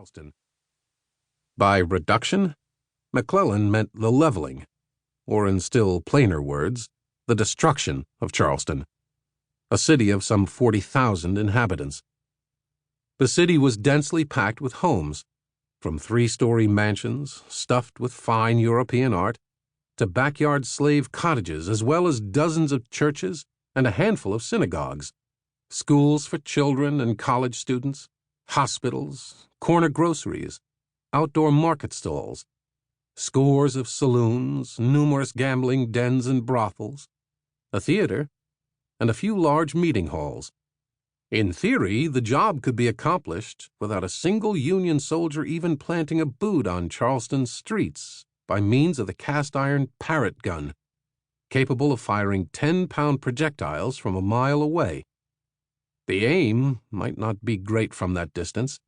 Charleston. By reduction, McClellan meant the leveling, or in still plainer words, the destruction of Charleston, a city of some 40,000 inhabitants. The city was densely packed with homes, from three-story mansions stuffed with fine European art to backyard slave cottages, as well as dozens of churches and a handful of synagogues, schools for children and college students, hospitals, corner groceries, outdoor market stalls, scores of saloons, numerous gambling dens and brothels, a theater, and a few large meeting halls. In theory, the job could be accomplished without a single Union soldier even planting a boot on Charleston's streets by means of the cast-iron Parrott gun, capable of firing 10-pound projectiles from a mile away. The aim might not be great from that distance,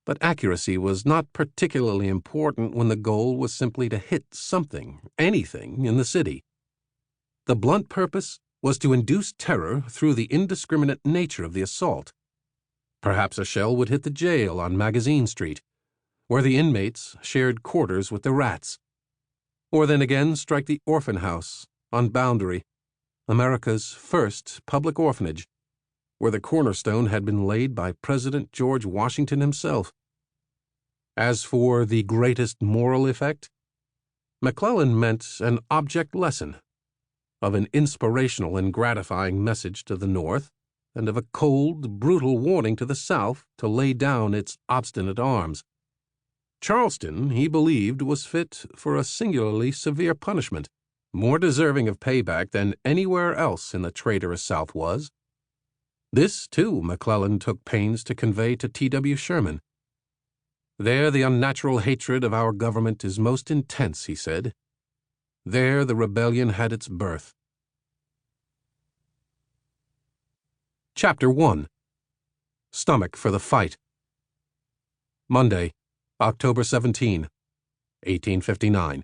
but accuracy was not particularly important when the goal was simply to hit something, anything, in the city. The blunt purpose was to induce terror through the indiscriminate nature of the assault. Perhaps a shell would hit the jail on Magazine Street, where the inmates shared quarters with the rats, or then again strike the orphan house on Boundary, America's first public orphanage, where the cornerstone had been laid by President George Washington himself. As for the greatest moral effect, McClellan meant an object lesson, of an inspirational and gratifying message to the North, and of a cold, brutal warning to the South to lay down its obstinate arms. Charleston, he believed, was fit for a singularly severe punishment, more deserving of payback than anywhere else in the traitorous South was. This, too, McClellan took pains to convey to T.W. Sherman. There the unnatural hatred of our government is most intense, he said. There the rebellion had its birth. Chapter 1. Stomach for the Fight. Monday, October 17, 1859.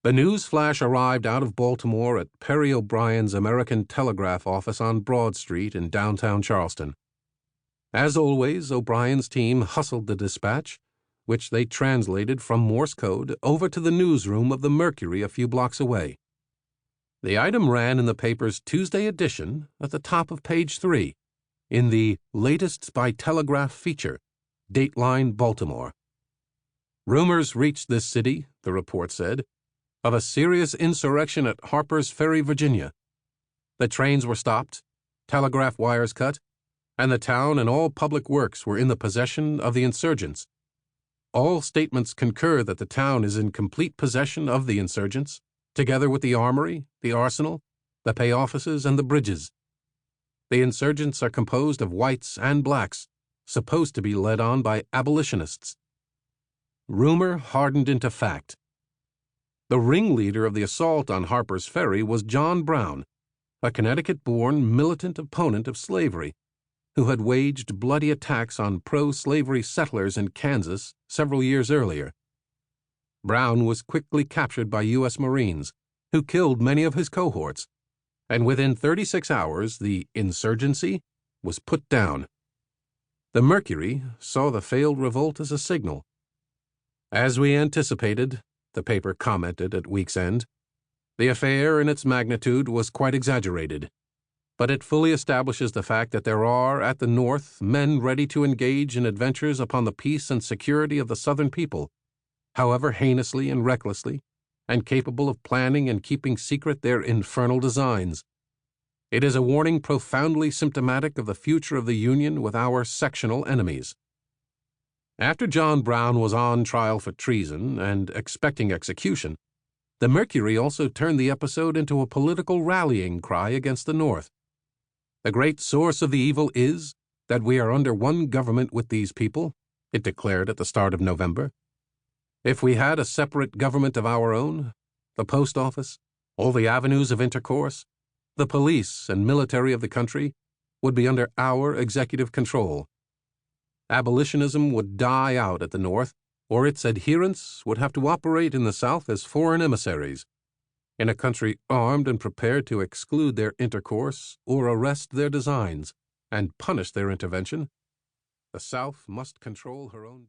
The news flash arrived out of Baltimore at Perry O'Brien's American Telegraph office on Broad Street in downtown Charleston. As always, O'Brien's team hustled the dispatch, which they translated from Morse code over to the newsroom of the Mercury a few blocks away. The item ran in the paper's Tuesday edition at the top of page 3, in the Latest by Telegraph feature, Dateline Baltimore. Rumors reached this city, the report said, of a serious insurrection at Harper's Ferry, Virginia. The trains were stopped, telegraph wires cut, and the town and all public works were in the possession of the insurgents. All statements concur that the town is in complete possession of the insurgents, together with the armory, the arsenal, the pay offices, and the bridges. The insurgents are composed of whites and blacks, supposed to be led on by abolitionists. Rumor hardened into fact. The ringleader of the assault on Harper's Ferry was John Brown, a Connecticut-born militant opponent of slavery, who had waged bloody attacks on pro-slavery settlers in Kansas several years earlier. Brown was quickly captured by U.S. Marines, who killed many of his cohorts, and within 36 hours the insurgency was put down. The Mercury saw the failed revolt as a signal. As we anticipated, the paper commented at week's end, the affair in its magnitude was quite exaggerated, but it fully establishes the fact that there are, at the North, men ready to engage in adventures upon the peace and security of the Southern people, however heinously and recklessly, and capable of planning and keeping secret their infernal designs. It is a warning profoundly symptomatic of the future of the Union with our sectional enemies. After John Brown was on trial for treason and expecting execution, the Mercury also turned the episode into a political rallying cry against the North. The great source of the evil is that we are under one government with these people, it declared at the start of November. If we had a separate government of our own, the post office, all the avenues of intercourse, the police and military of the country would be under our executive control. Abolitionism would die out at the North, or its adherents would have to operate in the South as foreign emissaries, in a country armed and prepared to exclude their intercourse or arrest their designs and punish their intervention. The South must control her own